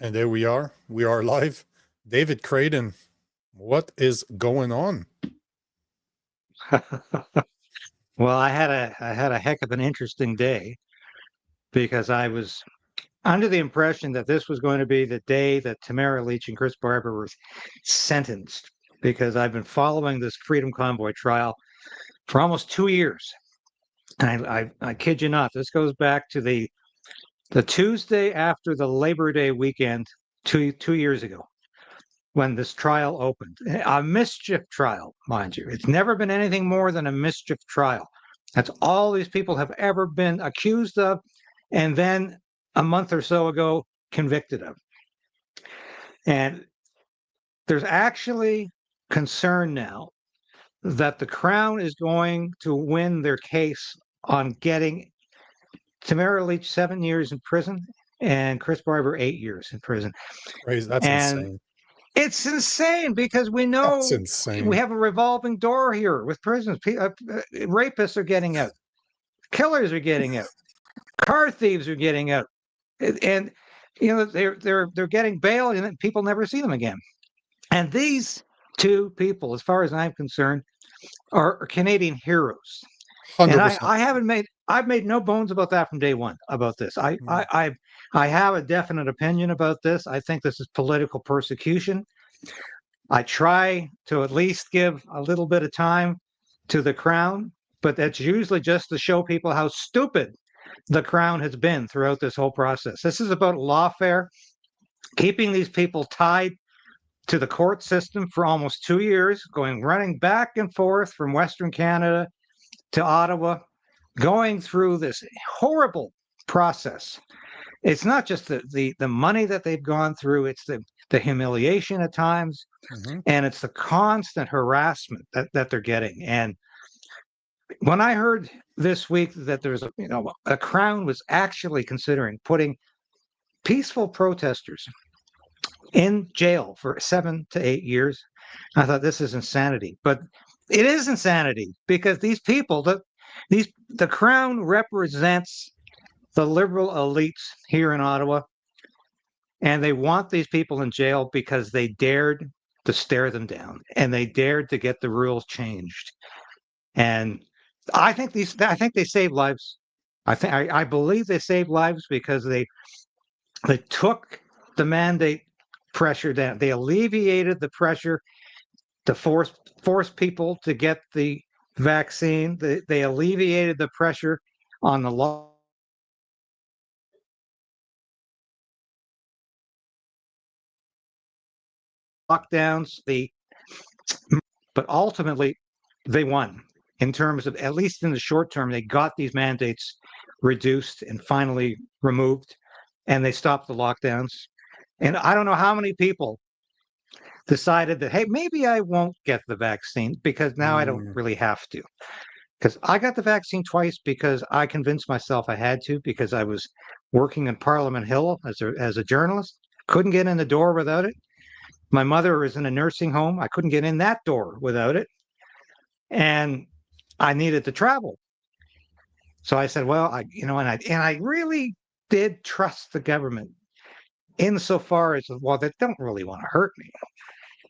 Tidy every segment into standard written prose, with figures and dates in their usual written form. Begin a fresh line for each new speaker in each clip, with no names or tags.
And there we are. We are live. David Krayden, what is going on?
Well, I had a heck of an interesting day because I was under the impression that this was going to be the day that Tamara Leach and Chris Barber were sentenced because I've been following this Freedom Convoy trial for almost 2 years. And I kid you not, this goes back to the Tuesday after the Labor Day weekend two years ago when this trial opened. A mischief trial, mind you. It's never been anything more than a mischief trial. That's all these people have ever been accused of, and then a month or so ago, convicted of. And there's actually concern now that the Crown is going to win their case on getting Tamara Leach 7 years in prison and Chris Barber 8 years in prison.
Crazy. That's
And
insane.
it's insane because we
That's
know we
insane.
have a revolving door here with prisons. Rapists are getting out, killers are getting out, car thieves are getting out, and they're getting bail, and people never see them again. And these two people, as far as I'm concerned, are Canadian heroes. And
100%.
I've made no bones about that from day one about this.
Mm.
I have a definite opinion about this. I think this is political persecution. I try to at least give a little bit of time to the Crown, but that's usually just to show people how stupid the Crown has been throughout this whole process. This is about lawfare, keeping these people tied to the court system for almost 2 years, running back and forth from Western Canada to Ottawa, going through this horrible process. It's not just the money that they've gone through, it's the humiliation at times,
Mm-hmm.
and it's the constant harassment that they're getting. And when I heard this week that there's a Crown was actually considering putting peaceful protesters in jail for 7 to 8 years, I thought this is insanity. But it is insanity because these people, the Crown represents the liberal elites here in Ottawa, and they want these people in jail because they dared to stare them down and they dared to get the rules changed. And I think they saved lives. I believe they saved lives because they took the mandate pressure down. They alleviated the pressure to force people to get the vaccine. They alleviated the pressure on the lockdowns. But ultimately they won in terms of, at least in the short term, they got these mandates reduced and finally removed, and they stopped the lockdowns. And I don't know how many people decided that, hey, maybe I won't get the vaccine because now I don't
Mm.
really have to. Because I got the vaccine twice because I convinced myself I had to because I was working in Parliament Hill as a journalist. Couldn't get in the door without it. My mother was in a nursing home. I couldn't get in that door without it. And I needed to travel. So I said, well, I really did trust the government insofar as, well, they don't really want to hurt me.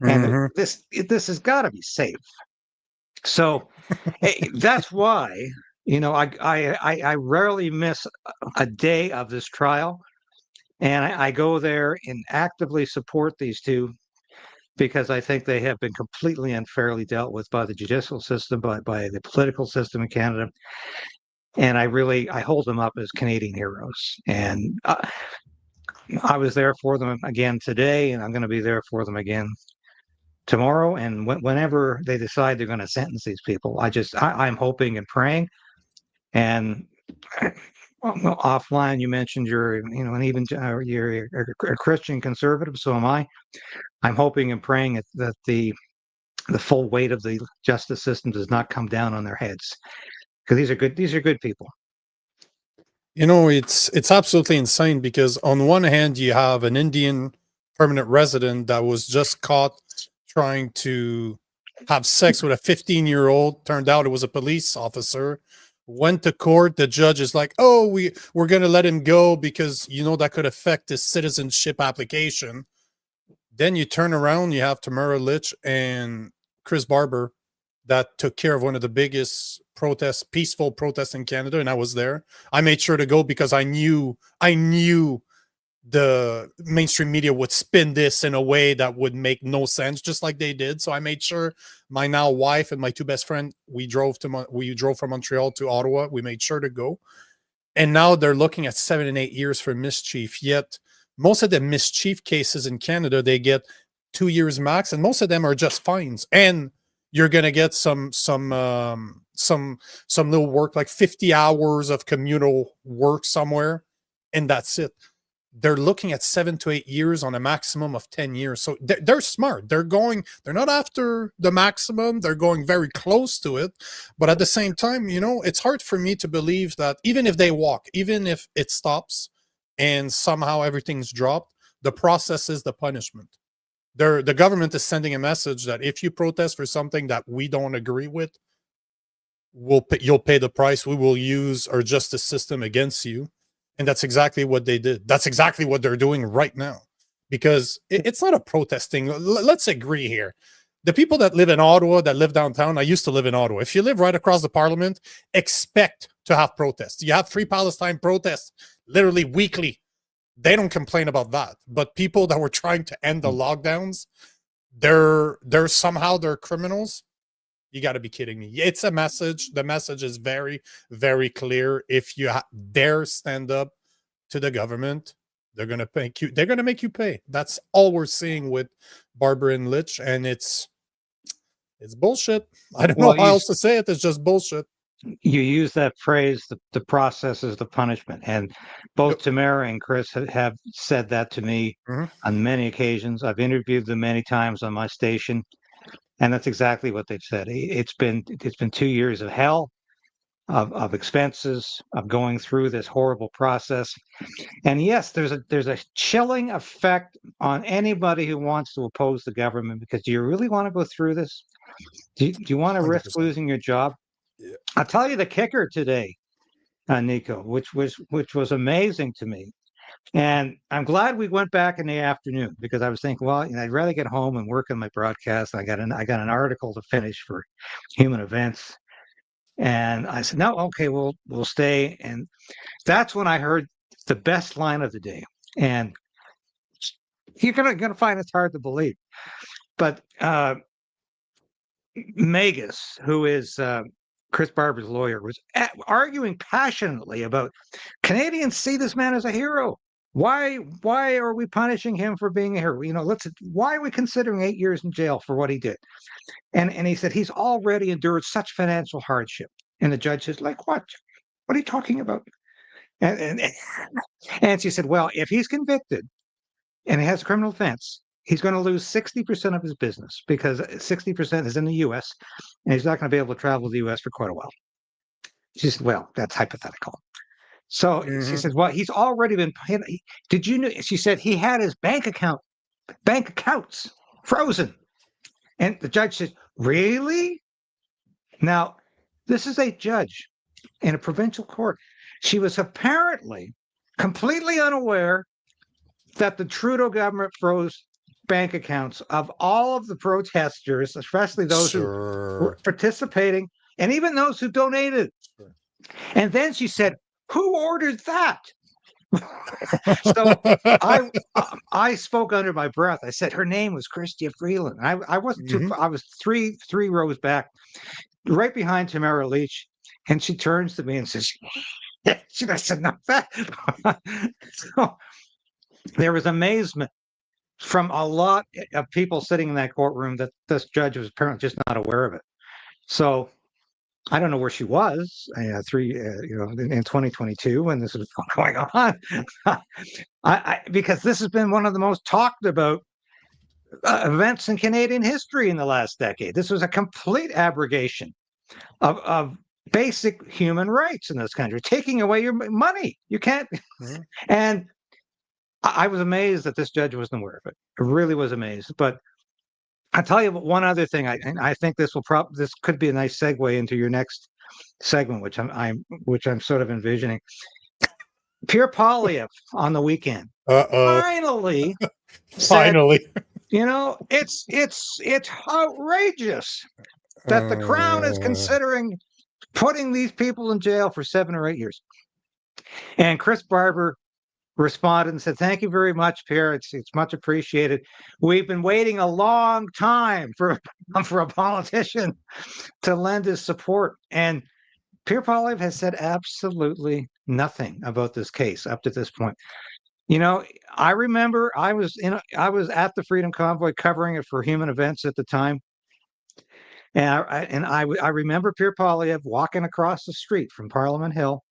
And
Mm-hmm.
this has got to be safe. So that's why, I rarely miss a day of this trial. And I go there and actively support these two because I think they have been completely unfairly dealt with by the judicial system, by the political system in Canada. And I hold them up as Canadian heroes. And I was there for them again today, and I'm going to be there for them again tomorrow. And whenever they decide they're going to sentence these people, I'm hoping and praying. And well, offline, you mentioned and even you're a Christian conservative, so am I. I'm hoping and praying that the full weight of the justice system does not come down on their heads, because these are good people.
It's absolutely insane because on one hand you have an Indian permanent resident that was just caught trying to have sex with a 15-year-old. Turned out it was a police officer. went to court. The judge is like, "Oh, we're gonna let him go because that could affect his citizenship application." Then you turn around, you have Tamara Lich and Chris Barber that took care of one of the biggest peaceful protests in Canada, and I was there. I made sure to go because I knew the mainstream media would spin this in a way that would make no sense, just like they did. So I made sure my now wife and my two best friends, we drove from Montreal to Ottawa. We made sure to go. And now they're looking at 7 and 8 years for mischief. Yet most of the mischief cases in Canada, they get 2 years max, and most of them are just fines. And you're gonna get some little work, like 50 hours of communal work somewhere, and that's it. They're looking at 7 to 8 years on a maximum of 10 years. So they're smart. They're not after the maximum. They're going very close to it. But at the same time, it's hard for me to believe that even if they walk, even if it stops and somehow everything's dropped, the process is the punishment. The government is sending a message that if you protest for something that we don't agree with, you'll pay the price. We will use our justice system against you. And that's exactly what they did. That's exactly what they're doing right now. Because it's not a protesting. Let's agree here. The people that live in Ottawa, that live downtown, I used to live in Ottawa. If you live right across the parliament, expect to have protests. You have Free Palestine protests literally weekly. They don't complain about that. But people that were trying to end the lockdowns, they're criminals. You got to be kidding me. It's a message. The message is very, very clear. If you dare stand up to the government, they're going to make you. They're going to make you pay. That's all we're seeing with Barber and Lich, and it's bullshit. I don't know how else to say it. It's just bullshit.
You use that phrase, the process is the punishment. And both Tamara and Chris have said that to me on many occasions. I've interviewed them many times on my station. And that's exactly what they've said. It's been 2 years of hell, of expenses, of going through this horrible process. And yes, there's a chilling effect on anybody who wants to oppose the government, because do you really want to go through this? Do you want to 100%. Risk losing your job? Yeah. I'll tell you the kicker today, Nico, which was amazing to me. And I'm glad we went back in the afternoon, because I was thinking, well, I'd rather get home and work on my broadcast. I got an article to finish for Human Events, and I said, no, okay, we'll stay. And that's when I heard the best line of the day. And you're gonna find it's hard to believe, but Magus, who is Chris Barber's lawyer, was arguing passionately about Canadians see this man as a hero. Why are we punishing him for being a hero? Why are we considering 8 years in jail for what he did? And he said he's already endured such financial hardship. And the judge says, like what? What are you talking about? And she said, well, if he's convicted and he has a criminal offense, he's going to lose 60% of his business, because 60% is in the U.S. and he's not going to be able to travel to the U.S. for quite a while. She said, well, that's hypothetical. So she says, well, he's already been paid. Did you know? She said he had his bank accounts frozen. And the judge says, really? Now, this is a judge in a provincial court. She was apparently completely unaware that the Trudeau government froze bank accounts of all of the protesters, especially those who were participating, and even those who donated. And then she said, who ordered that? So I spoke under my breath. I said her name was Chrystia Freeland. I wasn't too far. I was three rows back, right behind Tamara Lich, and she turns to me and says, I said, not that. So there was amazement from a lot of people sitting in that courtroom that this judge was apparently just not aware of it. So I don't know where she was in 2022 when this was going on, because this has been one of the most talked about events in Canadian history in the last decade. This was a complete abrogation of basic human rights in this country, taking away your money. You can't. And I was amazed that this judge wasn't aware of it. I really was amazed. But I'll tell you one other thing. And I think this could be a nice segue into your next segment, which I'm sort of envisioning. Pierre Poilievre on the weekend
Uh-oh.
finally said,
Finally.
it's outrageous that the Crown is
Uh,
considering putting these people in jail for 7 or 8 years. And Chris Barber responded and said, "Thank you very much, Pierre. It's much appreciated. We've been waiting a long time for a politician to lend his support." And Pierre Poilievre has said absolutely nothing about this case up to this point. I remember I was at the Freedom Convoy covering it for Human Events at the time, and I remember Pierre Poilievre walking across the street from Parliament Hill,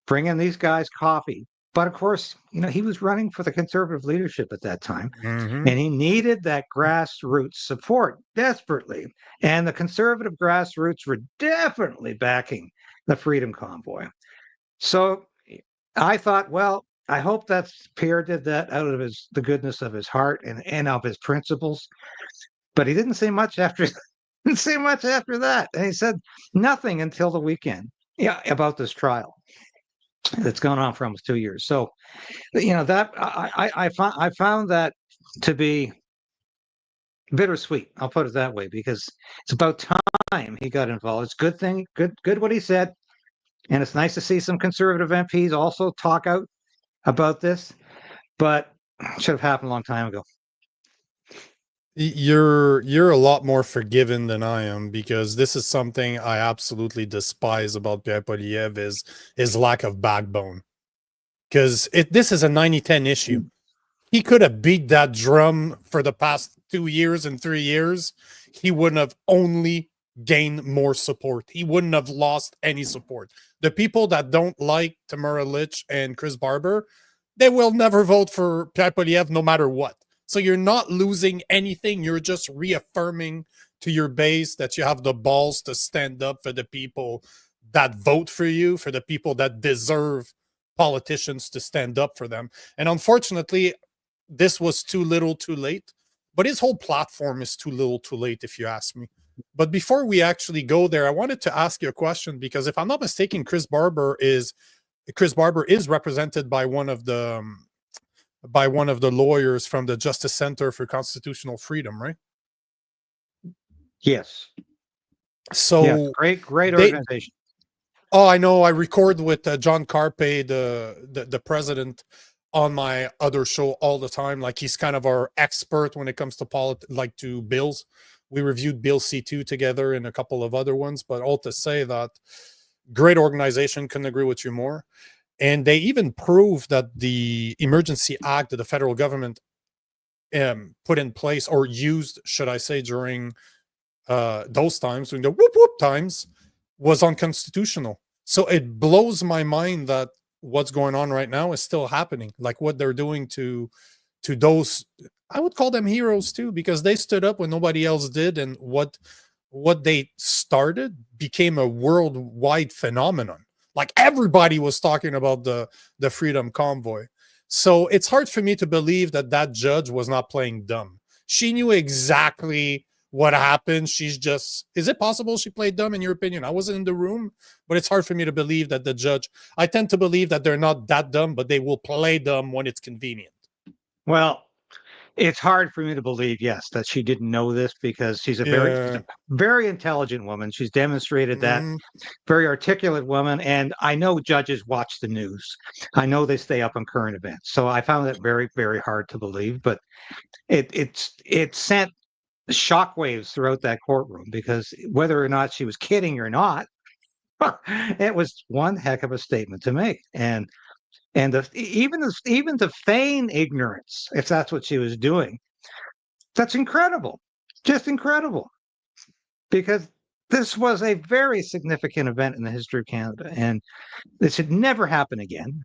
bringing these guys coffee. But of course, he was running for the Conservative leadership at that time,
mhm.
and he needed that grassroots support desperately. And the Conservative grassroots were definitely backing the Freedom Convoy. So I thought, well, I hope that Pierre did that out of the goodness of his heart and of his principles. But he didn't say much after didn't say much after that. And he said nothing until the weekend, about this trial that's gone on for almost 2 years. So, that I found that to be bittersweet. I'll put it that way, because it's about time he got involved. It's good what he said, and it's nice to see some Conservative MPs also talk out about this. But it should have happened a long time ago.
You're a lot more forgiven than I am, because this is something I absolutely despise about Pierre Poilievre, is his lack of backbone. Because this is a 90-10 issue. He could have beat that drum for the past 2 years and 3 years. He wouldn't have only gained more support. He wouldn't have lost any support. The people that don't like Tamara Lich and Chris Barber, they will never vote for Pierre Poilievre no matter what. So you're not losing anything. You're just reaffirming to your base that you have the balls to stand up for the people that vote for you, for the people that deserve politicians to stand up for them. And unfortunately, this was too little too late. But his whole platform is too little too late, if you ask me. But before we actually go there, I wanted to ask you a question, because if I'm not mistaken, Chris Barber is represented by one of the lawyers from the Justice Center for Constitutional Freedom, right?
Yes.
So
yeah, great organization.
Oh, I know. I record with John Carpe, the president, on my other show all the time. Like, he's kind of our expert when it comes to to bills. We reviewed Bill C2 together and a couple of other ones, but all to say that great organization, couldn't agree with you more. And they even proved that the Emergency Act that the federal government put in place, or used, should I say, during those times, during the whoop whoop times, was unconstitutional. So it blows my mind that what's going on right now is still happening. Like, what they're doing to those, I would call them heroes too, because they stood up when nobody else did, and what they started became a worldwide phenomenon. Like, everybody was talking about the Freedom Convoy. So it's hard for me to believe that judge was not playing dumb. She knew exactly what happened. She's just, is it possible she played dumb, in your opinion? I wasn't in the room, but it's hard for me to believe that the judge, I tend to believe that they're not that dumb, but they will play dumb when it's convenient.
Well, it's hard for me to believe, yes, that she didn't know this, because she's a very intelligent woman. She's demonstrated that. Very articulate woman. And I know judges watch the news. I know they stay up on current events. So I found that very, very hard to believe. But it sent shockwaves throughout that courtroom, because whether or not she was kidding or not, it was one heck of a statement to make. And even to feign ignorance, if that's what she was doing, that's incredible, just incredible, because this was a very significant event in the history of Canada, and this should never happen again.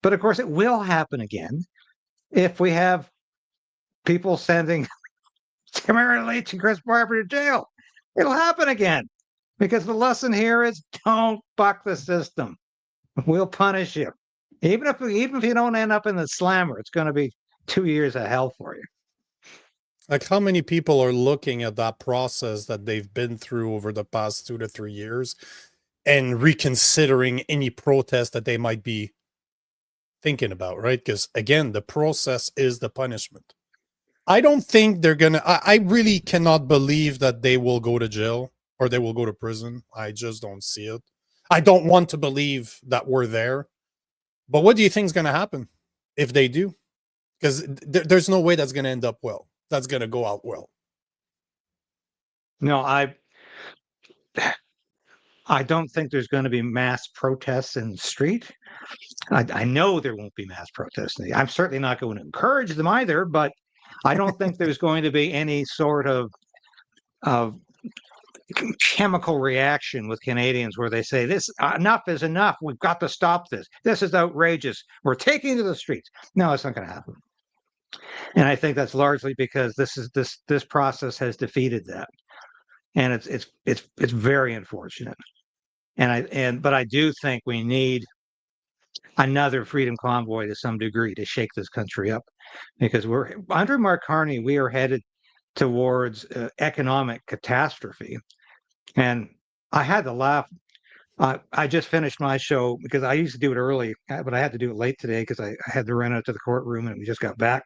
But of course, it will happen again if we have people sending Tamara Leach and Chris Barber to jail. It'll happen again, because the lesson here is, don't buck the system. We'll punish you. Even if you don't end up in the slammer, it's going to be 2 years of hell for you.
Like, how many people are looking at that process that they've been through over the past 2 to 3 years and reconsidering any protest that they might be thinking about, right? Because again, the process is the punishment. I don't think they're gonna. I really cannot believe that they will go to jail or they will go to prison. I just don't see it. I don't want to believe that we're there. But what do you think is going to happen if they do? Because there's no way that's going to end up well. That's going to go out well.
No, I don't think there's going to be mass protests in the street. I know there won't be mass protests. I'm certainly not going to encourage them either, but I don't think there's going to be any sort of chemical reaction with Canadians where they say, this enough is enough. We've got to stop this. This is outrageous. We're taking to the streets. No, it's not going to happen. And I think that's largely because this process has defeated that. And it's very unfortunate. But I do think we need another Freedom Convoy to some degree to shake this country up, because we're under Mark Carney, we are headed towards economic catastrophe. And I had to laugh. I just finished my show because I used to do it early, but I had to do it late today because I had to run out to the courtroom and we just got back.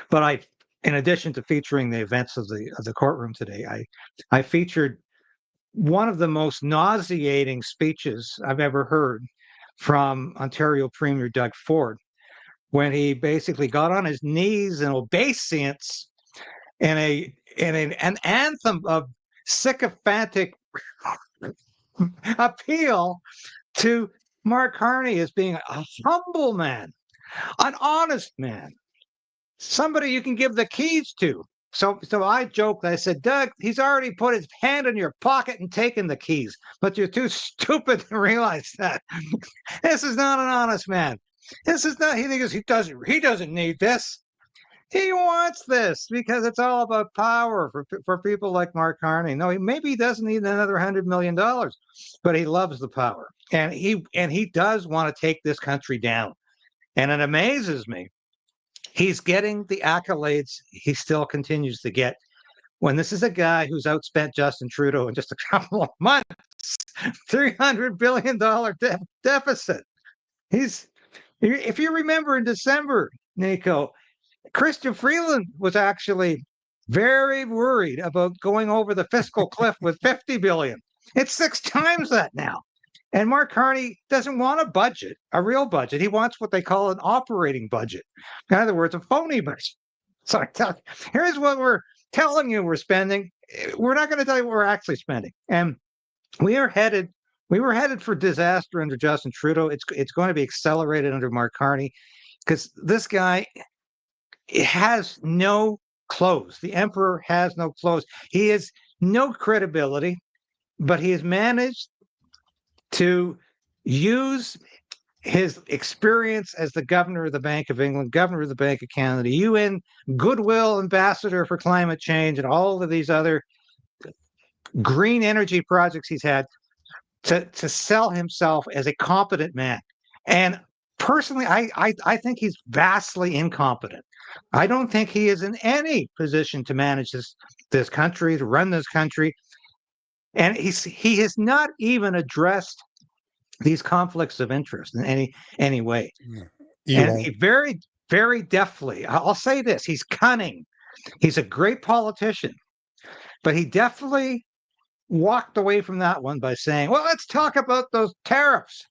But in addition to featuring the events of the courtroom today, I featured one of the most nauseating speeches I've ever heard from Ontario Premier Doug Ford, when he basically got on his knees in obeisance in an anthem of sycophantic appeal to Mark Carney as being a humble man, an honest man, somebody you can give the keys to. So I joked. I said, Doug, he's already put his hand in your pocket and taken the keys, but you're too stupid to realize that. This is not an honest man. This is not. He thinks he doesn't need this. He wants this because it's all about power for people like Mark Carney. No, maybe he doesn't need another $100 million, but he loves the power, and he does want to take this country down. And it amazes me. He's getting the accolades he still continues to get when this is a guy who's outspent Justin Trudeau in just a couple of months. $300 billion deficit. If you remember in December, Nico, Christian Freeland was actually very worried about going over the fiscal cliff with $50 billion. It's 6 times that now. And Mark Carney doesn't want a budget, a real budget. He wants what they call an operating budget. In other words, a phony budget. So here's what we're telling you we're spending. We're not going to tell you what we're actually spending. And we were headed for disaster under Justin Trudeau. It's going to be accelerated under Mark Carney because this guy has no clothes. The emperor has no clothes. He has no credibility, but he has managed to use his experience as the governor of the Bank of England, governor of the Bank of Canada, UN goodwill ambassador for climate change, and all of these other green energy projects he's had to sell himself as a competent man. And personally, I think he's vastly incompetent. I don't think he is in any position to manage this country, to run this country. And he has not even addressed these conflicts of interest in any way. And he very, very deftly, I'll say this, he's cunning. He's a great politician, but he definitely walked away from that one by saying, well, let's talk about those tariffs.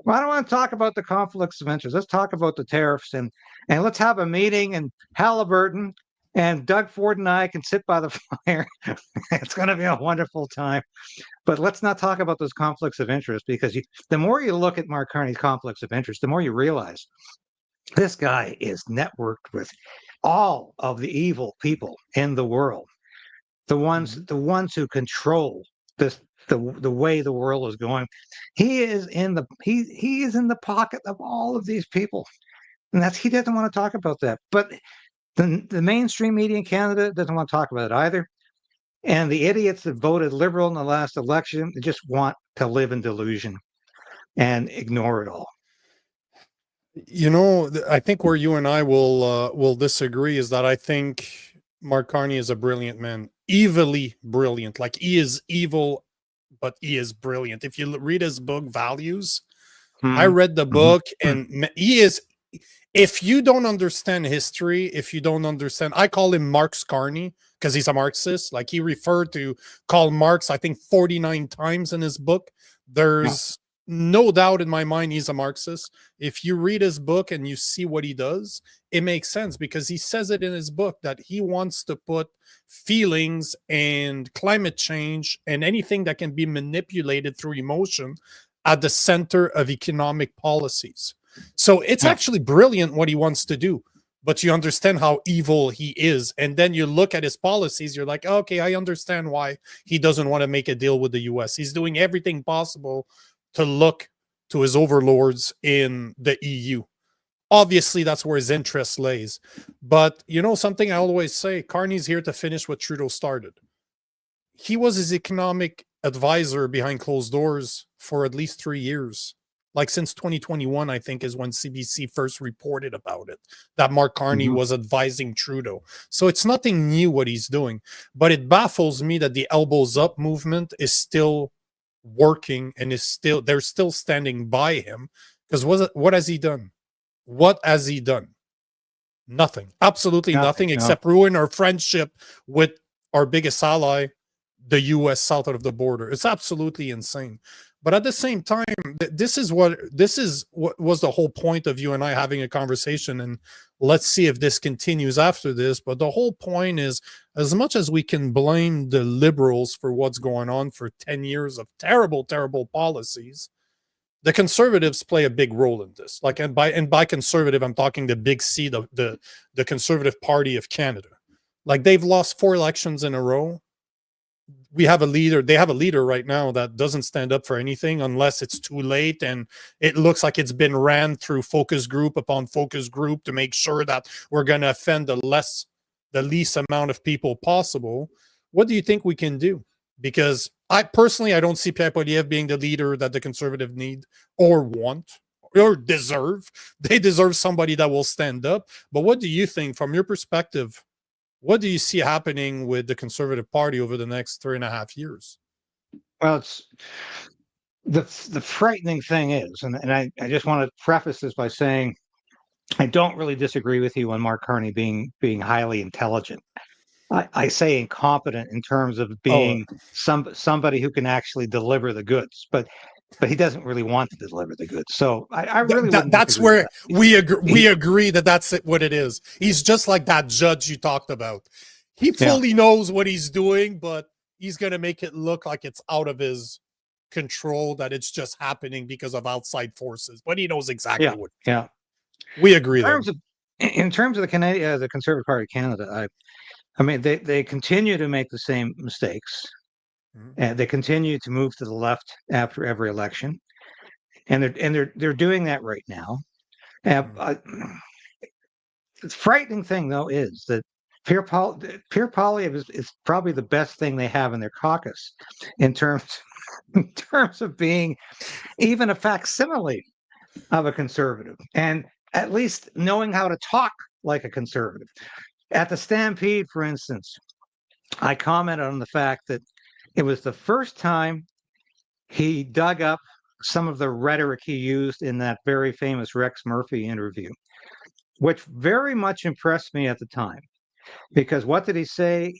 Well, I don't want to talk about the conflicts of interest. Let's talk about the tariffs and let's have a meeting in Halliburton, and Doug Ford and I can sit by the fire. It's going to be a wonderful time. But let's not talk about those conflicts of interest, because the more you look at Mark Carney's conflicts of interest, the more you realize this guy is networked with all of the evil people in the world, the ones who control the way the world is going. He is in the pocket of all of these people, and he doesn't want to talk about that. But the mainstream media in Canada doesn't want to talk about it either. And the idiots that voted Liberal in the last election just want to live in delusion and ignore it all.
You know, I think where you and I will disagree is that I think Mark Carney is a brilliant man, evilly brilliant. Like he is evil, but he is brilliant. If you read his book, Values, I
Mhm.
read the
Mhm.
book, and he is. If you don't understand history, if you don't understand, I call him Marx Carney because he's a Marxist. Like he referred to Karl Marx, I think 49 times in his book.
Yeah.
There's no doubt in my mind he's a Marxist. If you read his book and you see what he does, it makes sense because he says it in his book that he wants to put feelings and climate change and anything that can be manipulated through emotion at the center of economic policies. So it's
Yeah.
actually brilliant what he wants to do, but you understand how evil he is. And then you look at his policies, you're like, okay, I understand why he doesn't want to make a deal with the US. He's doing everything possible to look to his overlords in the EU. Obviously, that's where his interest lays. But you know something I always say, Carney's here to finish what Trudeau started. He was his economic advisor behind closed doors for at least 3 years. Like since 2021, I think is when CBC first reported about it, that Mark Carney
Mhm.
was advising Trudeau. So it's nothing new what he's doing, but it baffles me that the elbows up movement is still working and is still, they're still standing by him. Because what has he done? What has he done? Nothing. Absolutely
Nothing.
nothing
No.
except ruin our friendship with our biggest ally, the US south of the border. It's absolutely insane. But at the same time, this is what was the whole point of you and I having a conversation. And let's see if this continues after this. But the whole point is, as much as we can blame the liberals for what's going on for 10 years of terrible, terrible policies, the conservatives play a big role in this. Like, and by conservative, I'm talking the big C, the Conservative Party of Canada. Like they've lost 4 elections in a row. We have a leader. They have a leader right now that doesn't stand up for anything unless it's too late, and it looks like it's been ran through focus group upon focus group to make sure that we're going to offend the least amount of people possible. What do you think we can do? Because I personally, I don't see Pierre Poilievre being the leader that the conservative need or want or deserve. They deserve somebody that will stand up. But what do you think, from your perspective? What do you see happening with the Conservative Party over the next 3.5 years?
Well, it's the frightening thing is, and I just want to preface this by saying I don't really disagree with you on Mark Carney being highly intelligent. I say incompetent in terms of
Oh,
being somebody who can actually deliver the goods, but he doesn't really want to deliver the goods. So I really wouldn't
that's
disagree with
where
that.
we
He,
agree that that's what it is. He's just like that judge you talked about. He
yeah,
fully knows what he's doing, but he's going to make it look like it's out of his control, that it's just happening because of outside forces. But he knows exactly
yeah,
what he's
yeah.
doing. We
In
agree there.
terms of in terms of the Conservative Party of Canada, I mean they continue to make the same mistakes,
Mhm.
and they continue to move to the left after every election, and they're doing that right now.
Mhm.
The frightening thing, though, is that Pierre Poilievre is probably the best thing they have in their caucus in terms in terms of being even a facsimile of a conservative, and at least knowing how to talk like a conservative. At the Stampede, for instance, I commented on the fact that it was the first time he dug up some of the rhetoric he used in that very famous Rex Murphy interview, which very much impressed me at the time. Because what did he say?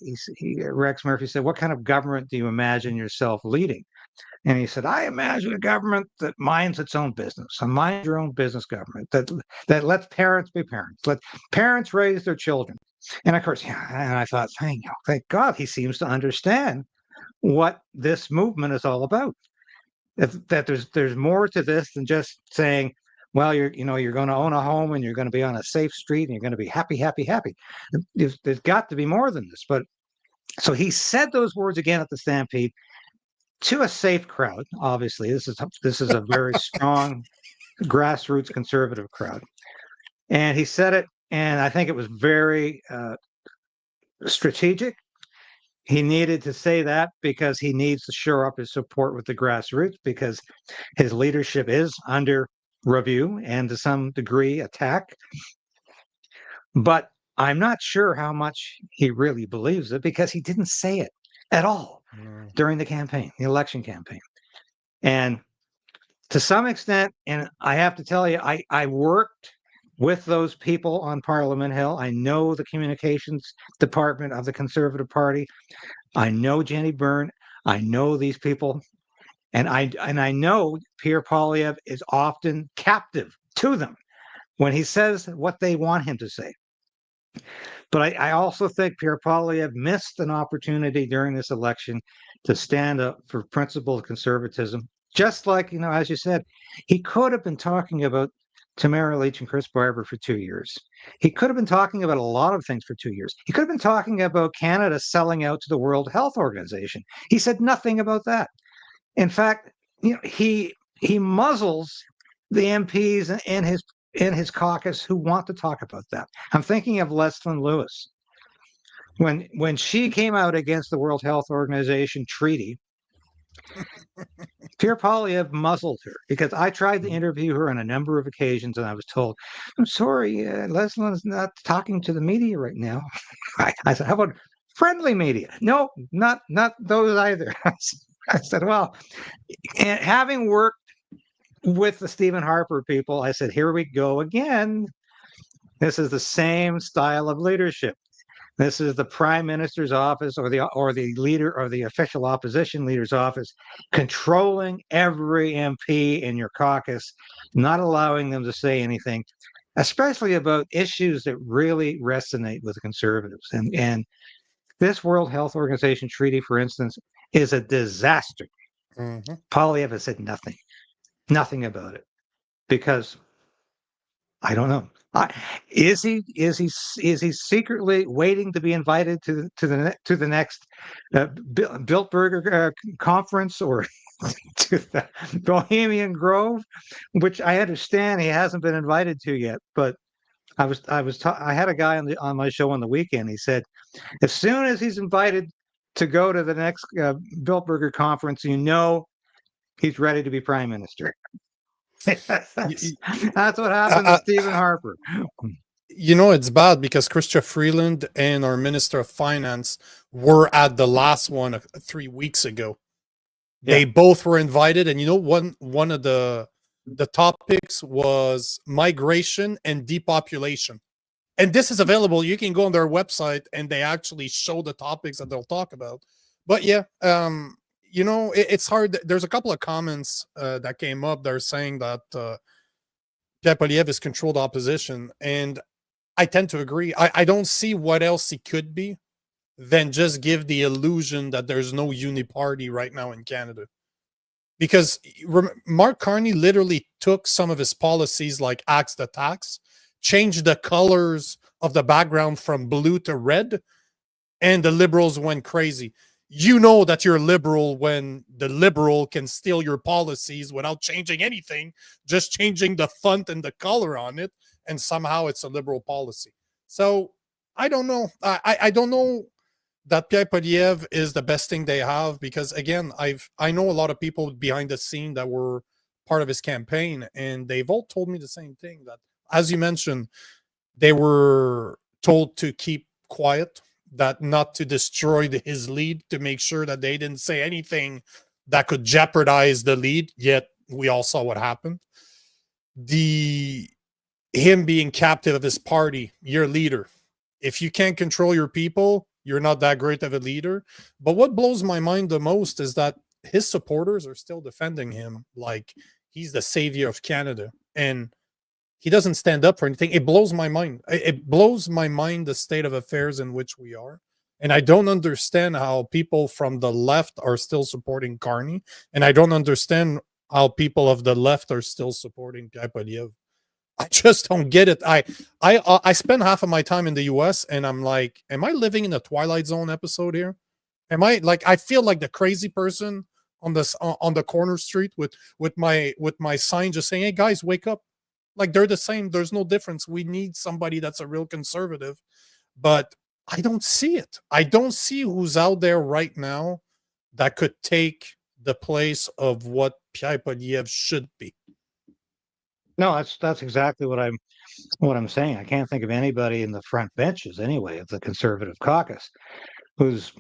Rex Murphy said, "What kind of government do you imagine yourself leading?" And he said, "I imagine a government that minds its own business, a mind your own business government that lets parents be parents, let parents raise their children." And of course, yeah, and I thought, thank God he seems to understand what this movement is all about. That there's more to this than just saying, well, you're going to own a home and you're going to be on a safe street and you're going to be happy, happy, happy. There's got to be more than this. But so he said those words again at the Stampede to a safe crowd. Obviously, this is a very strong grassroots conservative crowd, and he said it, and I think it was very strategic. He needed to say that because he needs to shore up his support with the grassroots because his leadership is under review and to some degree attack. But I'm not sure how much he really believes it because he didn't say it at all during the campaign, the election campaign. And to some extent, and I have to tell you, I worked with those people on Parliament Hill. I know the communications department of the Conservative Party. I know Jenny Byrne. I know these people. And I know Pierre Poilievre is often captive to them when he says what they want him to say. But I also think Pierre Poilievre missed an opportunity during this election to stand up for principled conservatism. Just like, as you said, he could have been talking about Tamara Leach and Chris Barber for 2 years. He could have been talking about a lot of things for 2 years. He could have been talking about Canada selling out to the World Health Organization. He said nothing about that. In fact, he muzzles the MPs in his caucus who want to talk about that. I'm thinking of Leslyn Lewis. When she came out against the World Health Organization treaty, Pierre Poilievre muzzled her because I tried to interview her on a number of occasions and I was told, I'm sorry, Leslyn's not talking to the media right now. I said, how about friendly media? No, not those either. I said, well, and having worked with the Stephen Harper people, I said, here we go again. This is the same style of leadership. This is the prime minister's office or the leader or the official opposition leader's office controlling every MP in your caucus, not allowing them to say anything, especially about issues that really resonate with the conservatives. And this World Health Organization treaty, for instance, is a disaster.
Mm-hmm.
Poilievre said nothing about it because I don't know. Is he secretly waiting to be invited to the next Bilderberger conference or to the Bohemian Grove, which I understand he hasn't been invited to yet. But I had a guy on my show on the weekend. He said as soon as he's invited to go to the next Bilderberger conference, he's ready to be prime minister. that's what happened to Stephen Harper.
It's bad because Chrystia Freeland and our Minister of Finance were at the last one 3 weeks ago. They both were invited, and one of the topics was migration and depopulation. And this is available. You can go on their website and they actually show the topics that they'll talk about. But yeah, it's hard. There's a couple of comments that came up that are saying that Pierre Poilievre is controlled opposition. And I tend to agree. I don't see what else he could be than just give the illusion that there's no uniparty right now in Canada. Because Mark Carney literally took some of his policies like axe the tax, changed the colors of the background from blue to red, and the Liberals went crazy. You know that you're liberal when the Liberal can steal your policies without changing anything, just changing the font and the color on it, and somehow it's a Liberal policy. So I don't know. I don't know that Pierre Poilievre is the best thing they have because, again, I know a lot of people behind the scene that were part of his campaign, and they've all told me the same thing, that, as you mentioned, they were told to keep quiet, that not to destroy his lead, to make sure that they didn't say anything that could jeopardize the lead. Yet we all saw what happened. Him being captive of his party, your leader. If you can't control your people, you're not that great of a leader. But what blows my mind the most is that his supporters are still defending him like he's the savior of Canada. And he doesn't stand up for anything. It blows my mind. It blows my mind, the state of affairs in which we are. And I don't understand how people from the left are still supporting Carney. And I don't understand how people of the left are still supporting Pierre Poilievre. I just don't get it. I spend half of my time in the US and I'm like, am I living in a Twilight Zone episode here? Am I like, I feel like the crazy person on the corner street with my sign just saying, hey guys, wake up. Like, they're the same. There's no difference. We need somebody that's a real conservative, but I don't see it. I don't see who's out there right now that could take the place of what Pierre Poilievre should be.
No, that's exactly what I'm saying. I can't think of anybody in the front benches anyway of the Conservative caucus who's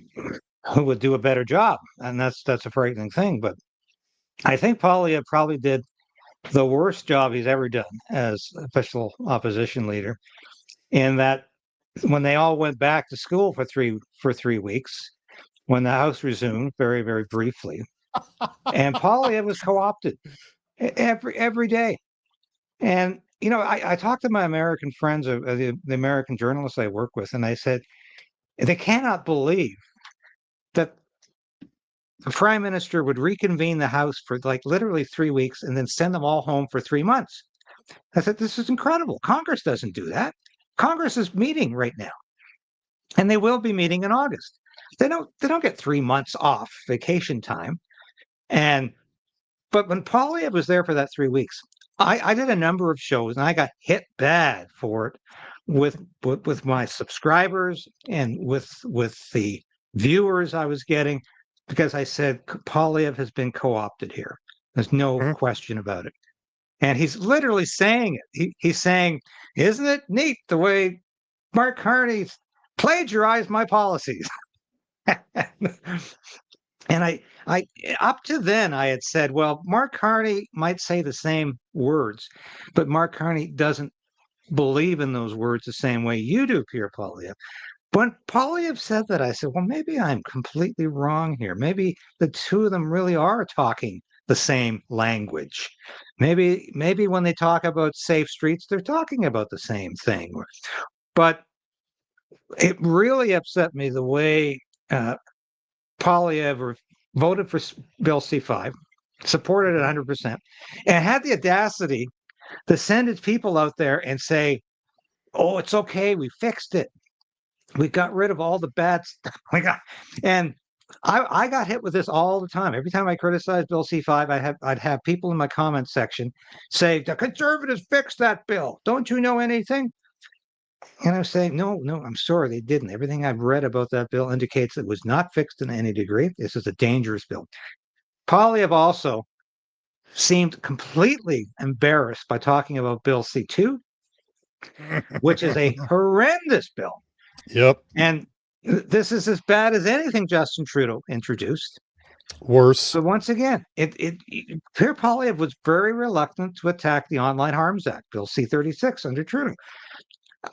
who would do a better job, and that's a frightening thing. But I think Poilievre probably did the worst job he's ever done as official opposition leader, in that when they all went back to school for 3 weeks, when the House resumed very, very briefly, and Poilievre was co-opted every day. And I talked to my American friends, the American journalists I work with, and I said they cannot believe that the prime minister would reconvene the House for like literally 3 weeks and then send them all home for 3 months. I said, this is incredible. Congress doesn't do that. Congress is meeting right now, and they will be meeting in August. They don't get 3 months off vacation time. But when Poilievre was there for that 3 weeks, I did a number of shows and I got hit bad for it with my subscribers and with the viewers I was getting, because I said Poilievre has been co-opted here. There's no
Mhm.
question about it. And he's literally saying it. He's saying, isn't it neat the way Mark Carney plagiarized my policies? And I up to then I had said, well, Mark Carney might say the same words, but Mark Carney doesn't believe in those words the same way you do, Pierre Poilievre. When Poilievre said that, I said, well, maybe I'm completely wrong here. Maybe the two of them really are talking the same language. Maybe when they talk about safe streets, they're talking about the same thing. But it really upset me the way Poilievre voted for Bill C-5, supported it 100%, and had the audacity to send its people out there and say, oh, it's okay, we fixed it. We got rid of all the bad stuff. And I got hit with this all the time. Every time I criticized Bill C-5, I'd have people in my comment section say, the conservatives fixed that bill. Don't you know anything? And I was saying, no, I'm sorry, they didn't. Everything I've read about that bill indicates it was not fixed in any degree. This is a dangerous bill. Poilievre also seemed completely embarrassed by talking about Bill C-2, which is a horrendous bill.
Yep.
And this is as bad as anything Justin Trudeau introduced.
Worse.
But once again, Pierre Poilievre was very reluctant to attack the Online Harms Act, Bill C-36 under Trudeau.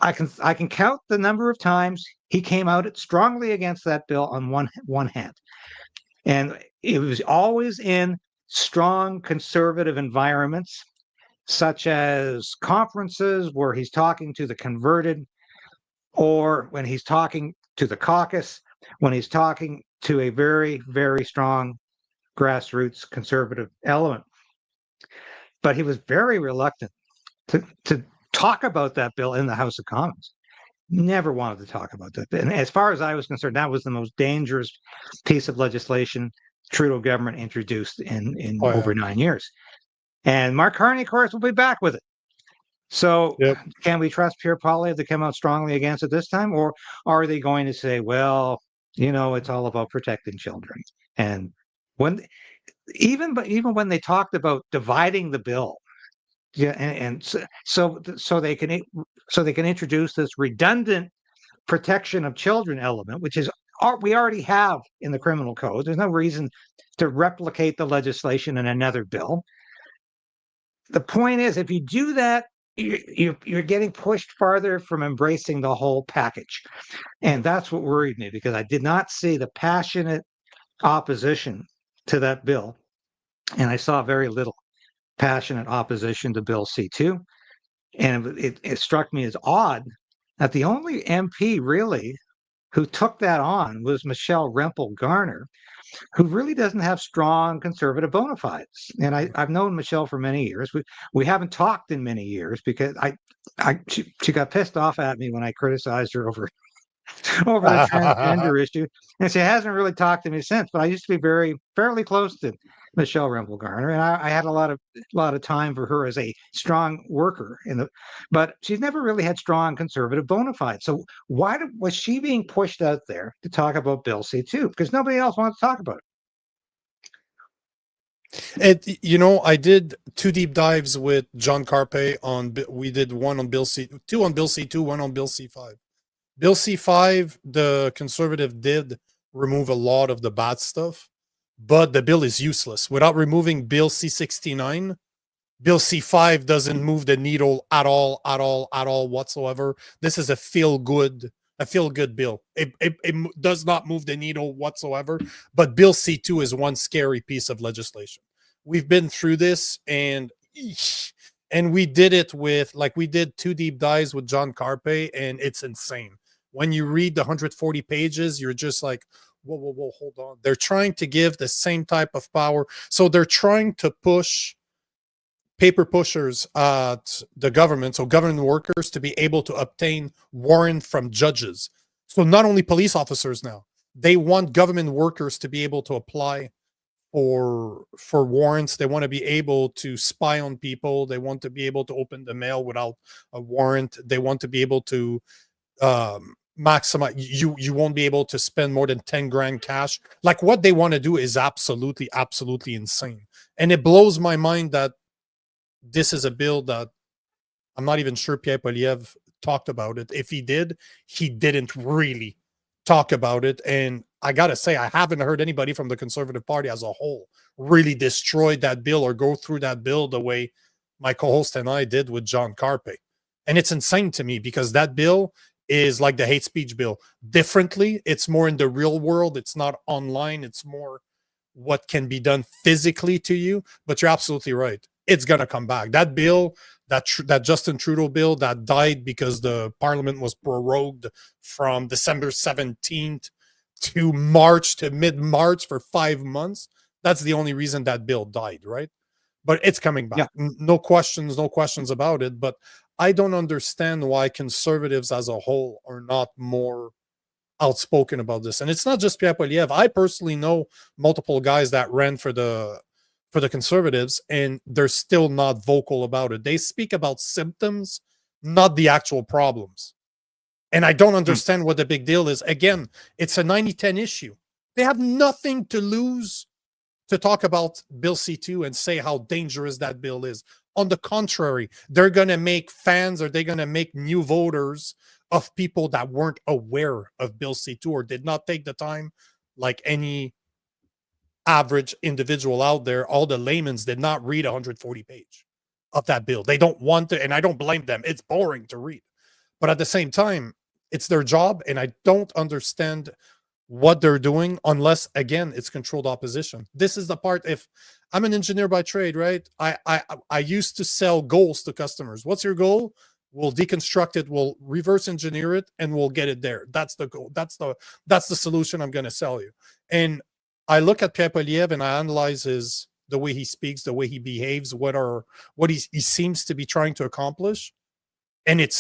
I can count the number of times he came out strongly against that bill on one hand. And it was always in strong conservative environments, such as conferences where he's talking to the converted, or when he's talking to the caucus, when he's talking to a very, very strong grassroots conservative element. But he was very reluctant to talk about that bill in the House of Commons. Never wanted to talk about that. And as far as I was concerned, that was the most dangerous piece of legislation Trudeau government introduced in
Oh, yeah.
over 9 years. And Mark Carney, of course, will be back with it. So
Yep.
can we trust Pierre Poilievre to come out strongly against it this time? Or are they going to say, well, it's all about protecting children? And when even when they talked about dividing the bill, yeah, and so they can introduce this redundant protection of children element, which is we already have in the criminal code. There's no reason to replicate the legislation in another bill. The point is, if you do that, you're getting pushed farther from embracing the whole package. And that's what worried me, because I did not see the passionate opposition to that bill. And I saw very little passionate opposition to Bill C-2. And it struck me as odd that the only MP really who took that on was Michelle Rempel Garner, who really doesn't have strong conservative bona fides. And I've known Michelle for many years. We haven't talked in many years because she got pissed off at me when I criticized her over the transgender issue, and she hasn't really talked to me since. But I used to be fairly close to Michelle Rempel Garner, and I had a lot of time for her as a strong worker but she's never really had strong conservative bona fides. So why was she being pushed out there to talk about Bill C-2? Because nobody else wants to talk about it.
I did 2 deep dives with John Carpe on. We did one on Bill C2 on Bill C2, one on Bill C5. Bill C5, the conservative did remove a lot of the bad stuff, but the bill is useless. Without removing Bill C69, Bill C5 doesn't move the needle at all, at all, at all whatsoever. This is a feel good bill. It does not move the needle whatsoever. But Bill C2 is one scary piece of legislation. We've been through this, and we did it with, like, we did 2 deep dives with John Carpe, and it's insane. When you read the 140 pages, you're just like, whoa, hold on. They're trying to give the same type of power. So they're trying to push paper pushers at the government, so government workers, to be able to obtain warrant from judges. So not only police officers now, they want government workers to be able to apply for warrants. They want to be able to spy on people. They want to be able to open the mail without a warrant. They want to be able to maximize. You won't be able to spend more than 10 grand cash. Like, what they want to do is absolutely insane, and it blows my mind that this is a bill that I'm not even sure Pierre Poilievre talked about it. If he did, he didn't really talk about it. And I got to say, I haven't heard anybody from the Conservative Party as a whole really destroy that bill or go through that bill the way my co-host and I did with John Carpe. And it's insane to me, because that bill is like the hate speech bill. Differently, it's more in the real world. It's not online. It's more what can be done physically to you. But you're absolutely right. It's going to come back. That bill, that Justin Trudeau bill that died because the parliament was prorogued from December 17th to mid-March for 5 months. That's the only reason that bill died, right? But it's coming back.
Yeah.
No questions about it. But I don't understand why conservatives as a whole are not more outspoken about this. And it's not just Pierre Poilievre. I personally know multiple guys that ran for the Conservatives, and they're still not vocal about it. They speak about symptoms, not the actual problems. And I don't understand what the big deal is. Again, it's a 90-10 issue. They have nothing to lose to talk about Bill C2 and say how dangerous that bill is. On the contrary, they're going to make fans, or they're going to make new voters of people that weren't aware of Bill C2 or did not take the time, like any average individual out there. All the laymen did not read 140 page of that bill. They don't want to, and I don't blame them. It's boring to read. But at the same time, it's their job, and I don't understand what they're doing unless, again, it's controlled opposition. This is the part. If I'm an engineer by trade, right? I used to sell goals to customers. What's your goal? We'll deconstruct it, we'll reverse engineer it, and we'll get it there. That's the goal. That's the solution I'm going to sell you. And I look at Pierre Poilievre and I analyze the way he speaks, the way he behaves, what he seems to be trying to accomplish. And it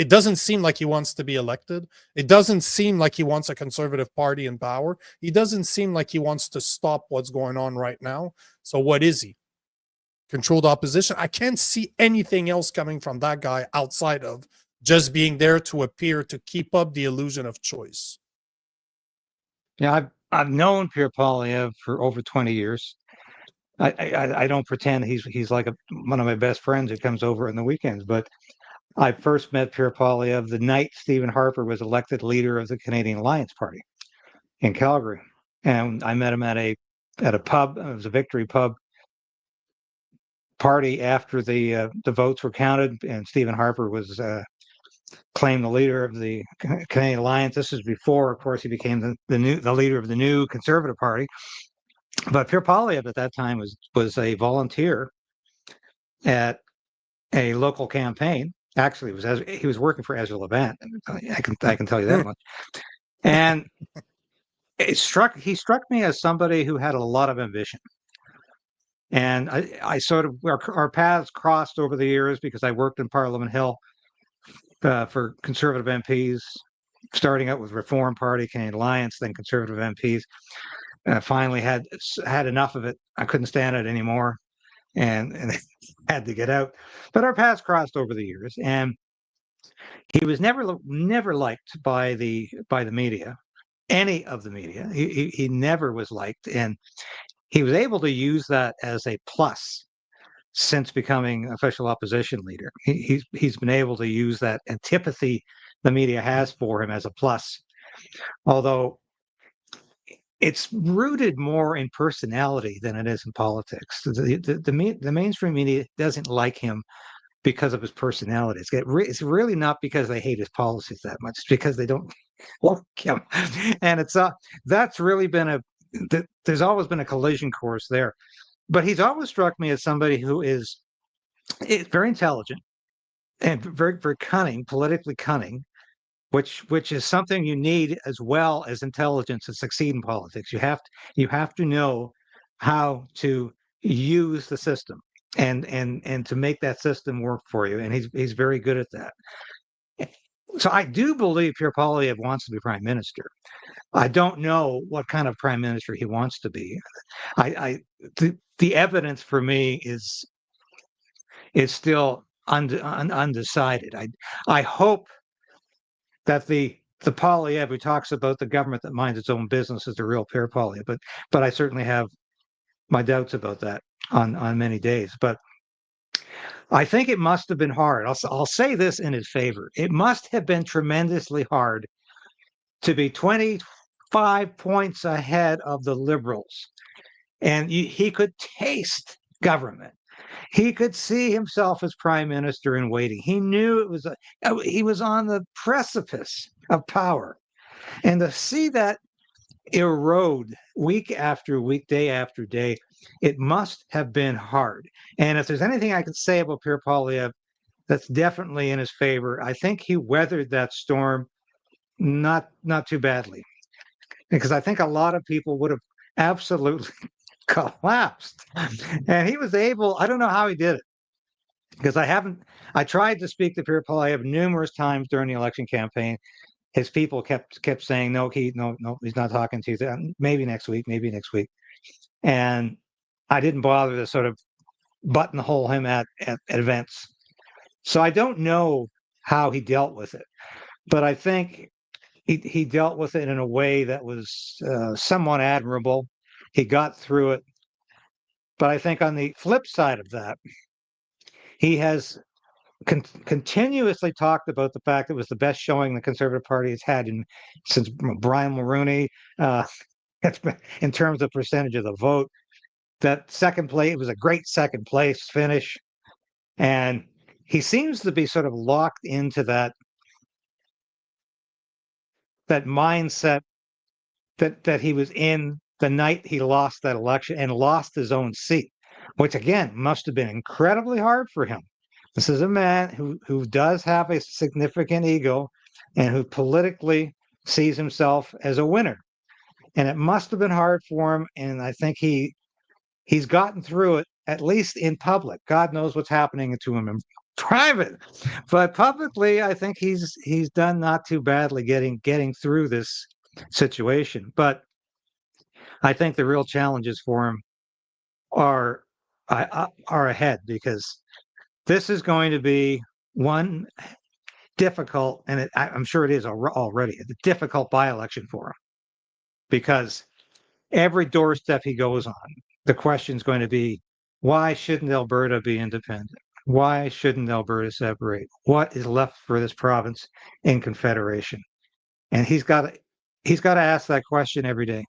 doesn't seem like he wants to be elected. It doesn't seem like he wants a conservative party in power. He doesn't seem like he wants to stop what's going on right now. So what is he? Controlled opposition? I can't see anything else coming from that guy outside of just being there to appear to keep up the illusion of choice.
Yeah, I've known Pierre Poilievre for over 20 years. I don't pretend he's like one of my best friends who comes over on the weekends, but I first met Pierre Poilievre the night Stephen Harper was elected leader of the Canadian Alliance Party in Calgary, and I met him at a pub. It was a Victory pub party after the votes were counted, and Stephen Harper was claimed the leader of the Canadian Alliance. This is before, of course, he became the leader of the new Conservative Party. But Pierre Poilievre at that time was a volunteer at a local campaign. Actually, he was working for Ezra Levant. I can tell you that much. And he struck me as somebody who had a lot of ambition. And I sort of, our paths crossed over the years because I worked in Parliament Hill for Conservative MPs, starting out with Reform Party, Canadian Alliance, then Conservative MPs. Finally had enough of it. I couldn't stand it anymore, and had to get out. But our paths crossed over the years, and he was never liked by the media, any of the media. He never was liked, and he was able to use that as a plus since becoming official opposition leader. He's been able to use that antipathy the media has for him as a plus, although it's rooted more in personality than it is in politics. The mainstream media doesn't like him because of his personality. It's really not because they hate his policies that much. It's because they don't like him, and that's really been there's always been a collision course there. But he's always struck me as somebody who is very intelligent and very very cunning, politically cunning, which is something you need as well as intelligence to succeed in politics. You have to know how to use the system and to make that system work for you. And he's very good at that. So I do believe Pierre Poilievre wants to be prime minister. I don't know what kind of prime minister he wants to be. The evidence for me is still undecided. I hope that the Poilievre who talks about the government that minds its own business is the real Pierre Poilievre, but I certainly have my doubts about that on many days. But I think it must have been hard. I'll say this in his favor. It must have been tremendously hard to be 25 points ahead of the Liberals, and he could taste government. He could see himself as prime minister in waiting. He knew he was on the precipice of power, and to see that erode week after week, day after day, it must have been hard. And if there's anything I could say about Pierre Poilievre that's definitely in his favor, I think he weathered that storm not too badly, because I think a lot of people would have absolutely collapsed. And he was able, I don't know how he did it, because I tried to speak to Pierre Poilievre numerous times during the election campaign. His people kept saying, no, he's not talking to you. Maybe next week. And I didn't bother to sort of buttonhole him at events. So I don't know how he dealt with it, but I think he dealt with it in a way that was somewhat admirable. He got through it. But I think on the flip side of that, he has continuously talked about the fact that it was the best showing the Conservative Party has had since Brian Mulroney, in terms of percentage of the vote. That second place, it was a great second place finish. And he seems to be sort of locked into that mindset that he was in the night he lost that election and lost his own seat, which again must have been incredibly hard for him. This is a man who does have a significant ego and who politically sees himself as a winner. And it must have been hard for him. And I think he's gotten through it, at least in public. God knows what's happening to him in private. But publicly, I think he's done not too badly getting through this situation. But I think the real challenges for him are ahead, because this is going to be one difficult, and I'm sure it is already a difficult by-election for him, because every doorstep he goes on, the question is going to be, why shouldn't Alberta be independent? Why shouldn't Alberta separate? What is left for this province in confederation? And he's got to ask that question every day.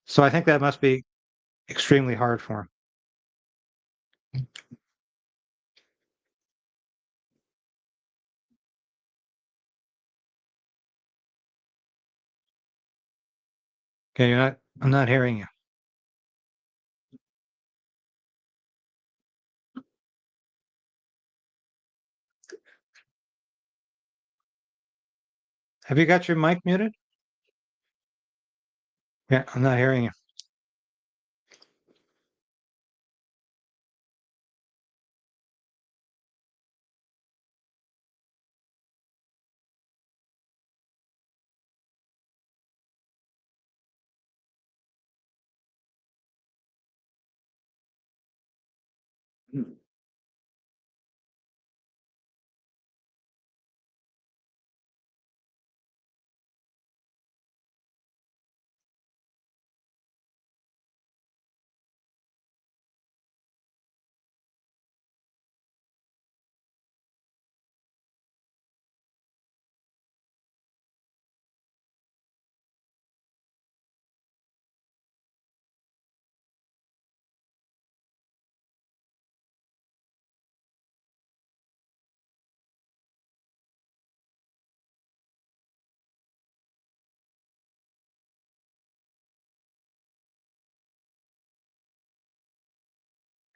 So I think that must be extremely hard for him. Okay, I'm not hearing you. Have you got your mic muted? Yeah, I'm not hearing you.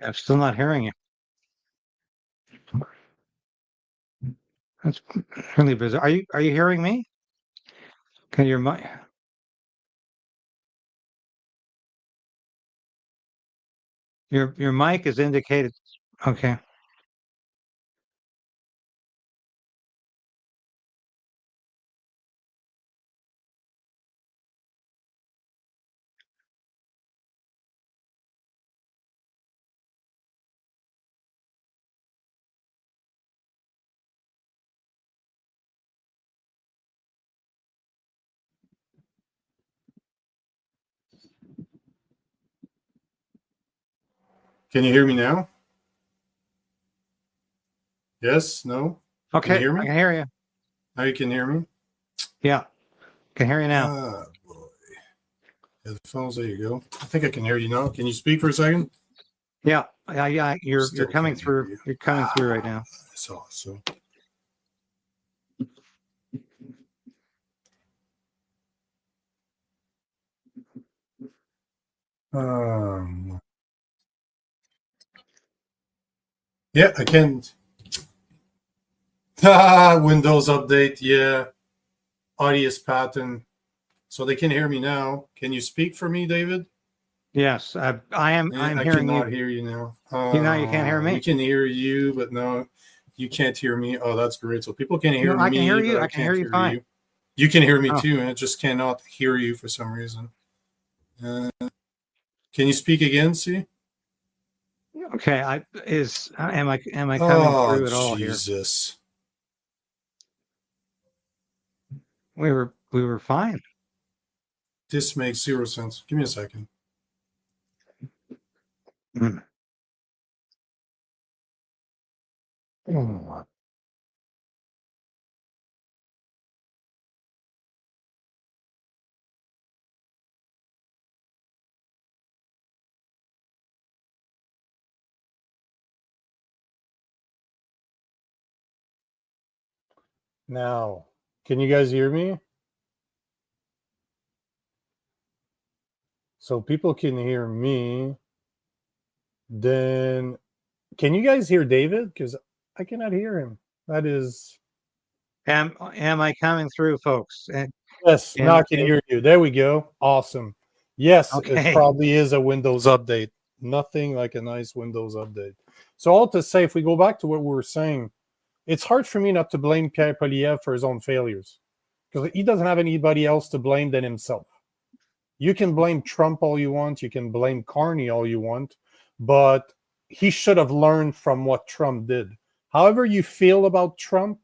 I'm still not hearing you. That's really bizarre. Are you hearing me? Can your mic? Your mic is indicated. Okay.
Can you hear me now? Yes? No? Can you
Okay,
hear
I
me?
can hear you.
Now you can hear me?
Yeah, can hear you now.
Ah, boy. Headphones, there you go. I think I can hear you now. Can you speak for a second?
Yeah, you're
Still
coming
can't hear
through.
you.
You're coming through right now.
That's awesome. Yeah, I can. Windows update. Yeah. Audience pattern. So they can hear me now. Can you speak for me, David?
Yes, I'm
I
hearing you.
cannot hear you now.
Now you can't hear
We
me.
can hear you, but no, you can't hear me. Oh, that's great. So people can hear
No, I can hear
me,
you.
but I
I can hear
can't
you
hear
fine.
you. You can hear me
Oh.
too, and I just cannot hear you for some reason. Can you speak again, see?
Okay, am I coming
Oh,
through at all here?
Jesus.
We were fine.
This makes zero sense. Give me a second.
Mm. Oh.
Now, can you guys hear me? So people can hear me. Then, can you guys hear David? Because I cannot hear him. That is.
Am I coming through, folks?
Yes, now I can hear you. There we go. Awesome. Yes, it
Okay.
probably is a Windows update. Nothing like a nice Windows update. So all to say, if we go back to what we were saying, it's hard for me not to blame Pierre Poilievre for his own failures because he doesn't have anybody else to blame than himself. You can blame Trump all you want. You can blame Carney all you want, but he should have learned from what Trump did. However you feel about Trump,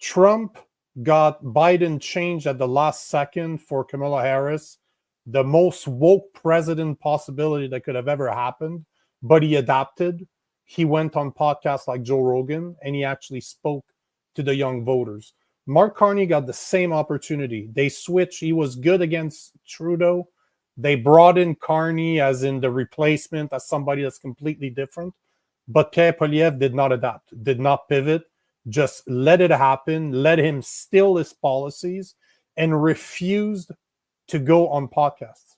Trump got Biden changed at the last second for Kamala Harris, the most woke president possibility that could have ever happened, but he adapted. He went on podcasts like Joe Rogan and he actually spoke to the young voters. Mark Carney got the same opportunity. They switched. He was good against Trudeau. They brought in Carney as in the replacement, as somebody that's completely different. But Pierre Poilievre did not adapt, did not pivot, just let it happen, let him steal his policies, and refused to go on podcasts,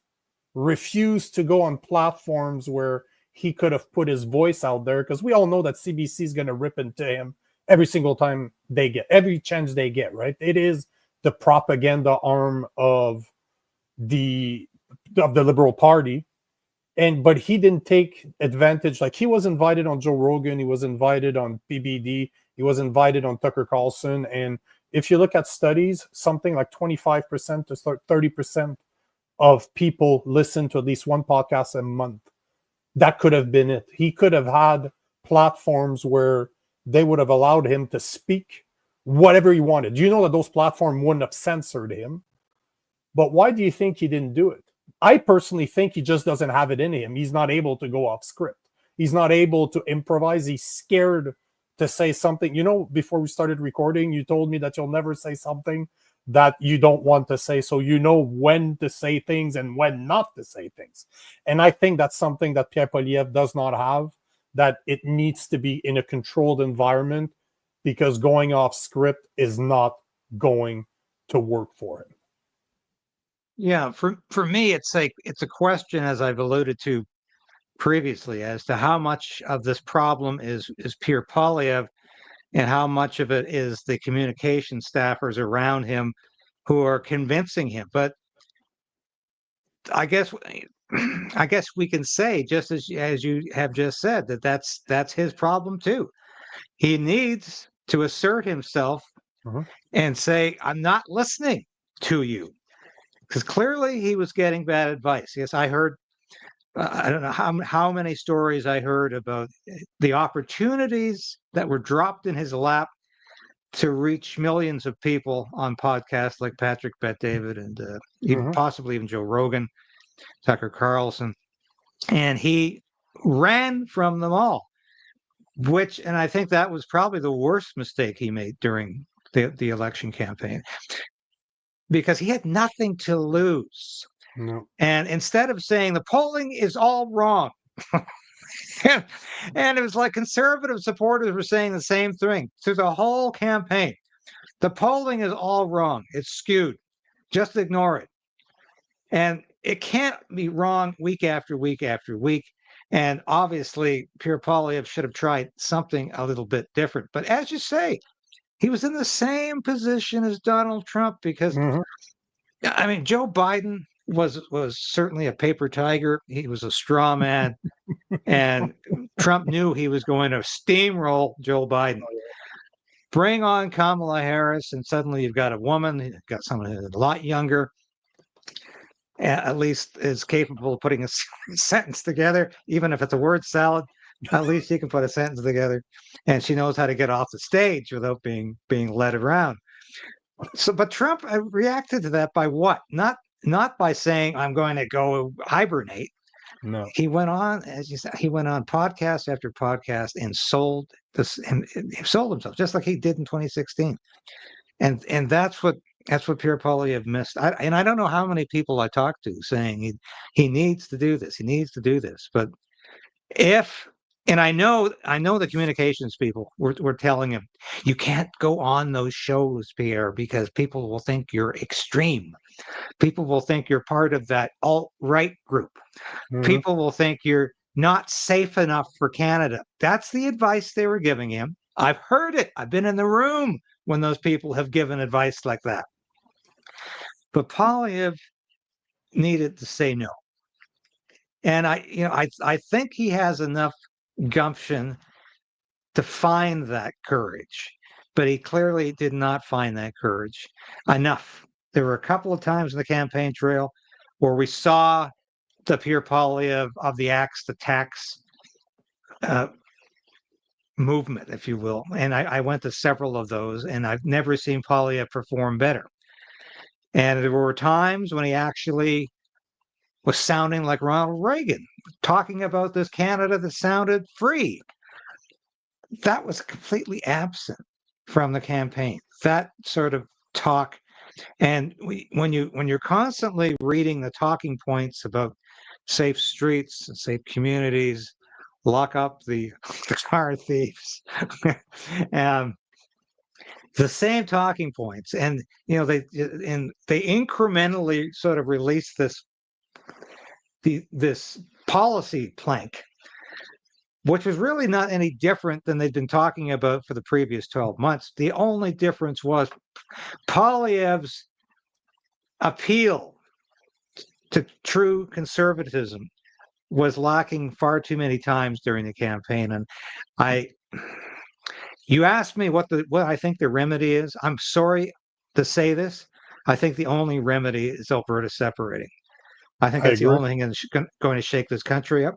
refused to go on platforms where he could have put his voice out there, because we all know that CBC is going to rip into him every single time they get, every chance they get, right? It is the propaganda arm of the Liberal Party. But he didn't take advantage. Like, he was invited on Joe Rogan, he was invited on PBD, he was invited on Tucker Carlson, and if you look at studies, something like 25% to 30% of people listen to at least one podcast a month. That could have been it. He could have had platforms where they would have allowed him to speak whatever he wanted. You know that those platforms wouldn't have censored him. But why do you think he didn't do it? I personally think he just doesn't have it in him. He's not able to go off script. He's not able to improvise. He's scared to say something. You know, before we started recording, you told me that you'll never say something that you don't want to say. So you know when to say things and when not to say things. And I think that's something that Pierre Poilievre does not have, that it needs to be in a controlled environment, because going off script is not going to work for him.
Yeah, for me, it's a question, as I've alluded to previously as to how much of this problem is Pierre Poilievre and how much of it is the communication staffers around him who are convincing him. But I guess we can say, just as you have just said, that that's his problem too. He needs to assert himself and say, "I'm not listening to you," because clearly he was getting bad advice. Yes, I heard. I don't know how many stories I heard about the opportunities that were dropped in his lap to reach millions of people on podcasts like Patrick Bet-David and possibly even Joe Rogan, Tucker Carlson, and he ran from them all. And I think that was probably the worst mistake he made during the election campaign, because he had nothing to lose.
No.
And instead of saying the polling is all wrong, and it was like conservative supporters were saying the same thing through the whole campaign. The polling is all wrong. It's skewed. Just ignore it. And it can't be wrong week after week after week. And obviously, Pierre Poilievre should have tried something a little bit different. But as you say, he was in the same position as Donald Trump, because, I mean, Joe Biden was certainly a paper tiger. He was a straw man. And Trump knew he was going to steamroll Joe Biden. Bring on Kamala Harris, and suddenly you've got a woman, you've got someone a lot younger, at least is capable of putting a sentence together, even if it's a word salad. At least she can put a sentence together, and she knows how to get off the stage without being led around. So, but Trump reacted to that by what? Not by saying, "I'm going to go hibernate."
No.
He went on, as you said, he went on podcast after podcast and sold himself, just like he did in 2016. And that's what Pierre Poilievre missed. And I don't know how many people I talked to saying he needs to do this. He needs to do this. But and I know the communications people were telling him, "You can't go on those shows, Pierre, because people will think you're extreme. People will think you're part of that alt-right group. People will think you're not safe enough for Canada." That's the advice they were giving him. I've heard it. I've been in the room when those people have given advice like that. But Poilievre needed to say no. And I think he has enough gumption to find that courage, but he clearly did not find that courage enough. There were a couple of times in the campaign trail where we saw the Pierre Poilievre of the axe to tax movement, if you will. And I went to several of those, and I've never seen Poilievre perform better. And there were times when he actually was sounding like Ronald Reagan, talking about this Canada that sounded free. That was completely absent from the campaign, that sort of talk. And when you're constantly reading the talking points about safe streets, safe communities, lock up the car thieves, the same talking points, and they incrementally sort of release this policy plank, which was really not any different than they'd been talking about for the previous 12 months. The only difference was Poilievre's appeal to true conservatism was lacking far too many times during the campaign. And you asked me what I think the remedy is. I'm sorry to say this. I think the only remedy is Alberta separating. I think that's the only thing that's going to shake this country up,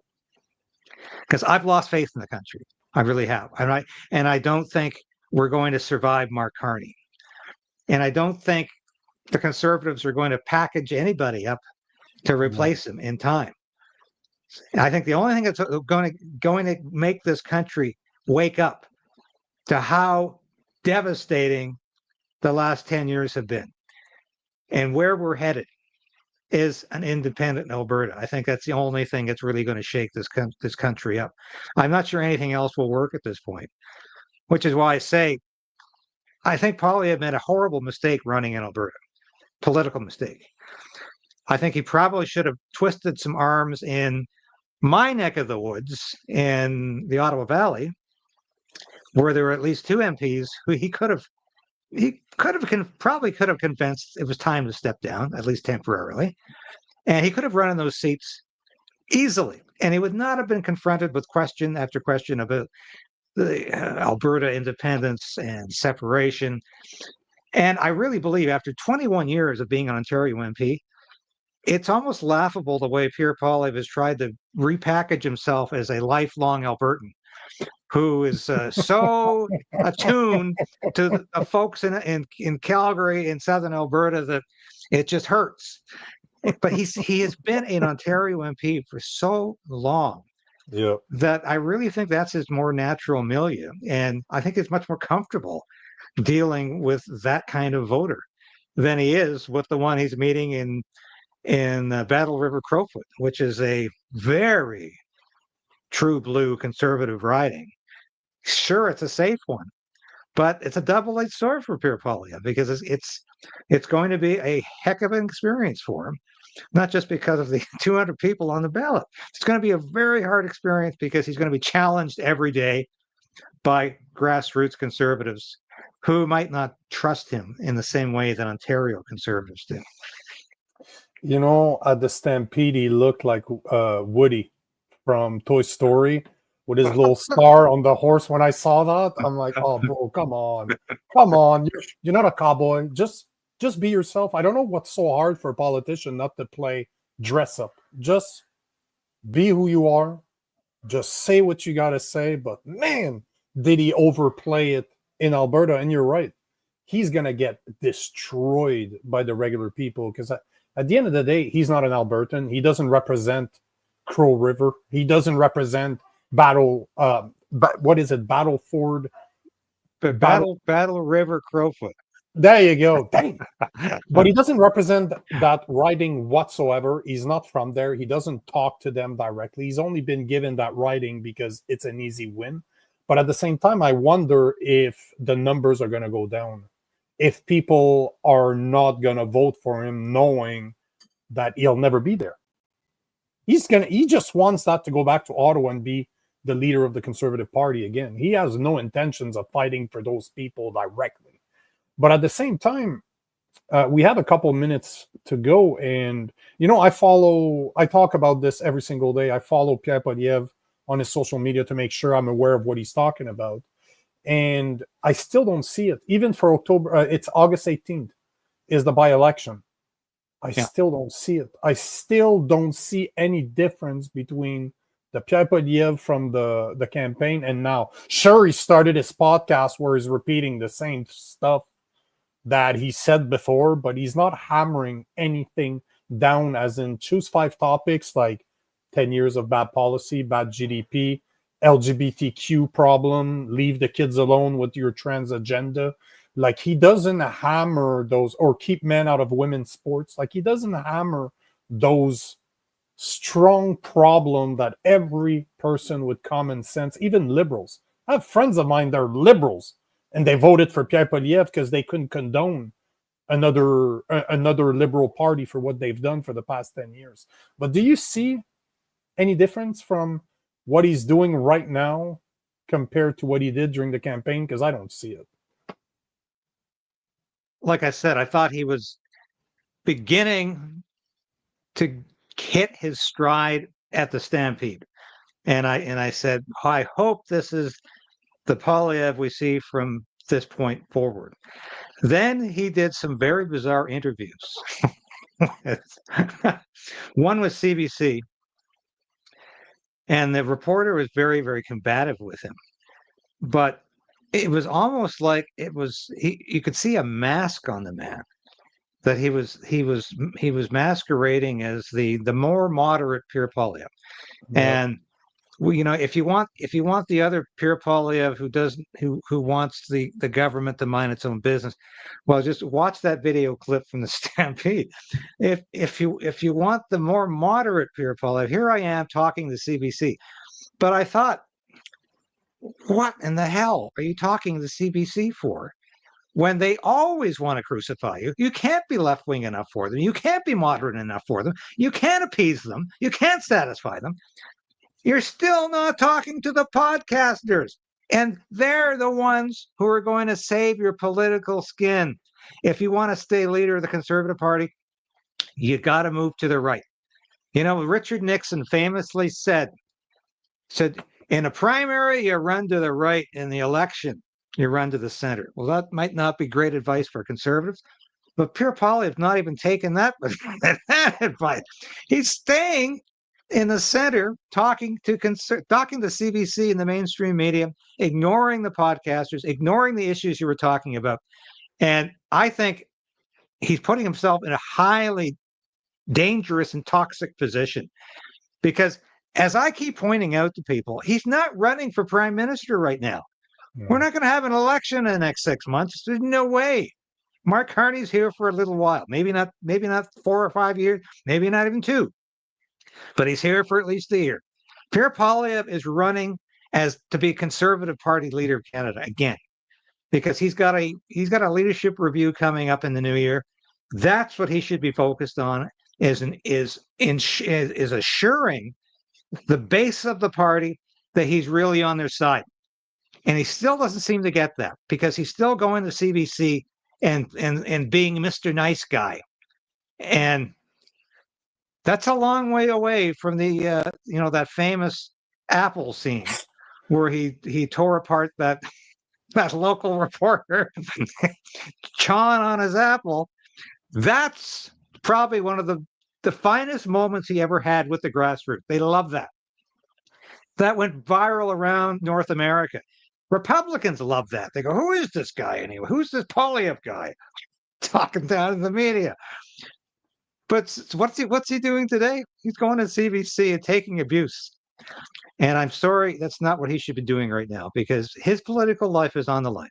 because I've lost faith in the country. I really have. And I don't think we're going to survive Mark Carney. And I don't think the Conservatives are going to package anybody up to replace him in time. I think the only thing that's going to make this country wake up to how devastating the last 10 years have been and where we're headed is an independent Alberta. I think that's the only thing that's really going to shake this country up. I'm not sure anything else will work at this point, which is why I say I think Poilievre made a horrible mistake running in Alberta, political mistake. I think he probably should have twisted some arms in my neck of the woods in the Ottawa Valley, where there were at least 2 MPs who probably could have convinced it was time to step down, at least temporarily. And he could have run in those seats easily. And he would not have been confronted with question after question about the Alberta independence and separation. And I really believe after 21 years of being an Ontario MP, it's almost laughable the way Pierre Poilievre has tried to repackage himself as a lifelong Albertan who is so attuned to the folks in Calgary, in southern Alberta, that it just hurts. But he has been an Ontario MP for so long that I really think that's his more natural milieu. And I think he's much more comfortable dealing with that kind of voter than he is with the one he's meeting in Battle River Crowfoot, which is a very true blue conservative riding. Sure, it's a safe one, but it's a double-edged sword for Pierre Poilievre because it's going to be a heck of an experience for him, not just because of the 200 people on the ballot. It's going to be a very hard experience because he's going to be challenged every day by grassroots conservatives who might not trust him in the same way that Ontario conservatives do.
You know, at the Stampede, he looked like Woody from Toy Story with his little star on the horse. When I saw that, I'm like, oh, bro, come on. You're not a cowboy. Just be yourself. I don't know what's so hard for a politician not to play dress up. Just be who you are. Just say what you got to say. But man, did he overplay it in Alberta? And you're right. He's going to get destroyed by the regular people because at the end of the day, he's not an Albertan. He doesn't represent Crow River. He doesn't represent what is it? Battleford?
Battle River Crowfoot.
There you go. Dang. But he doesn't represent that riding whatsoever. He's not from there. He doesn't talk to them directly. He's only been given that riding because it's an easy win. But at the same time, I wonder if the numbers are going to go down. If people are not going to vote for him knowing that he'll never be there. He just wants that to go back to Ottawa and be the leader of the Conservative Party again. He has no intentions of fighting for those people directly. But at the same time, we have a couple minutes to go. And, you know, I talk about this every single day. I follow Pierre Poilievre on his social media to make sure I'm aware of what he's talking about. And I still don't see it. Even for October, it's August 18th is the by-election. I still don't see it. I still don't see any difference between the Pierre Poilievre from the campaign and now. Sure, he started his podcast where he's repeating the same stuff that he said before, but he's not hammering anything down as in choose 5 topics like 10 years of bad policy, bad GDP, LGBTQ problem, leave the kids alone with your trans agenda. Like, he doesn't hammer those, or keep men out of women's sports. Like, he doesn't hammer those strong problem that every person with common sense, even liberals. I have friends of mine that are liberals, and they voted for Pierre Poilievre because they couldn't condone another liberal party for what they've done for the past 10 years. But do you see any difference from what he's doing right now compared to what he did during the campaign? Because I don't see it.
Like I said, I thought he was beginning to hit his stride at the Stampede. And I said, I hope this is the Poilievre we see from this point forward. Then he did some very bizarre interviews. One was CBC. And the reporter was very, very combative with him. But it was almost like you could see a mask on the man, that he was masquerading as the more moderate Pierre Poilievre. Yeah. And if you want the other Pierre Poilievre who wants the government to mind its own business, well, just watch that video clip from the Stampede. If you want the more moderate Pierre Poilievre, here I am talking to CBC, but I thought, what in the hell are you talking to CBC for? When they always want to crucify you. You can't be left-wing enough for them. You can't be moderate enough for them. You can't appease them. You can't satisfy them. You're still not talking to the podcasters. And they're the ones who are going to save your political skin. If you want to stay leader of the Conservative Party, you got to move to the right. You know, Richard Nixon famously said, in a primary, you run to the right. In the election, you run to the center. Well, that might not be great advice for conservatives, but Pierre Poilievre not even taking that advice. He's staying in the center, talking to CBC and the mainstream media, ignoring the podcasters, ignoring the issues you were talking about. And I think he's putting himself in a highly dangerous and toxic position because, as I keep pointing out to people, he's not running for prime minister right now. We're not going to have an election in the next 6 months. There's no way. Mark Carney's here for a little while. Maybe not 4 or 5 years, maybe not even 2. But he's here for at least a year. Pierre Poilievre is running to be Conservative Party leader of Canada again, because he's got a leadership review coming up in the new year. That's what he should be focused on, is assuring the base of the party that he's really on their side. And he still doesn't seem to get that, because he's still going to CBC and being Mr. Nice Guy. And that's a long way away from the that famous Apple scene where he tore apart that local reporter chawing on his apple. That's probably one of the finest moments he ever had with the grassroots. They love that. That went viral around North America. Republicans love that. They go, "Who is this guy anyway? Who's this Poilievre guy talking down in the media?" But what's he doing today? He's going to CBC and taking abuse. And I'm sorry, that's not what he should be doing right now, because his political life is on the line.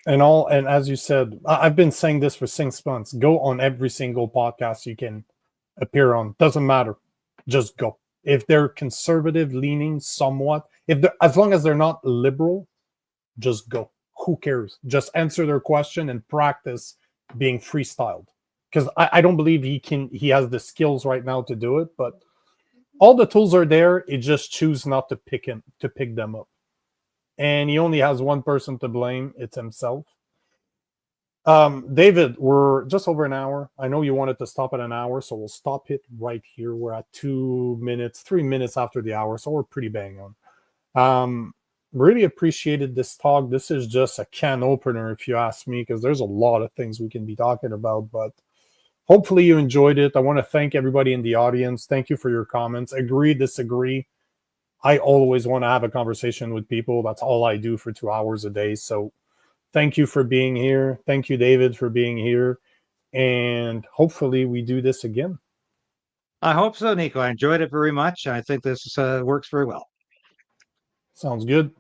And as you said, I've been saying this for 6 months. Go on every single podcast you can appear on. Doesn't matter. Just go. If they're conservative leaning somewhat, as long as they're not liberal, just go. Who cares? Just answer their question and practice being freestyled. Because I don't believe he has the skills right now to do it, but all the tools are there. It just choose not to pick them up. And he only has one person to blame. It's himself. David, we're just over an hour. I know you wanted to stop at an hour, so we'll stop it right here. We're at 3 minutes after the hour, so we're pretty bang on. Really appreciated this talk. This is just a can opener, if you ask me, because there's a lot of things we can be talking about, but hopefully you enjoyed it. I want to thank everybody in the audience. Thank you for your comments. Agree, disagree. I always want to have a conversation with people. That's all I do for 2 hours a day. So thank you for being here. Thank you, David, for being here. And hopefully we do this again.
I hope so, Nico. I enjoyed it very much. I think this works very well.
Sounds good.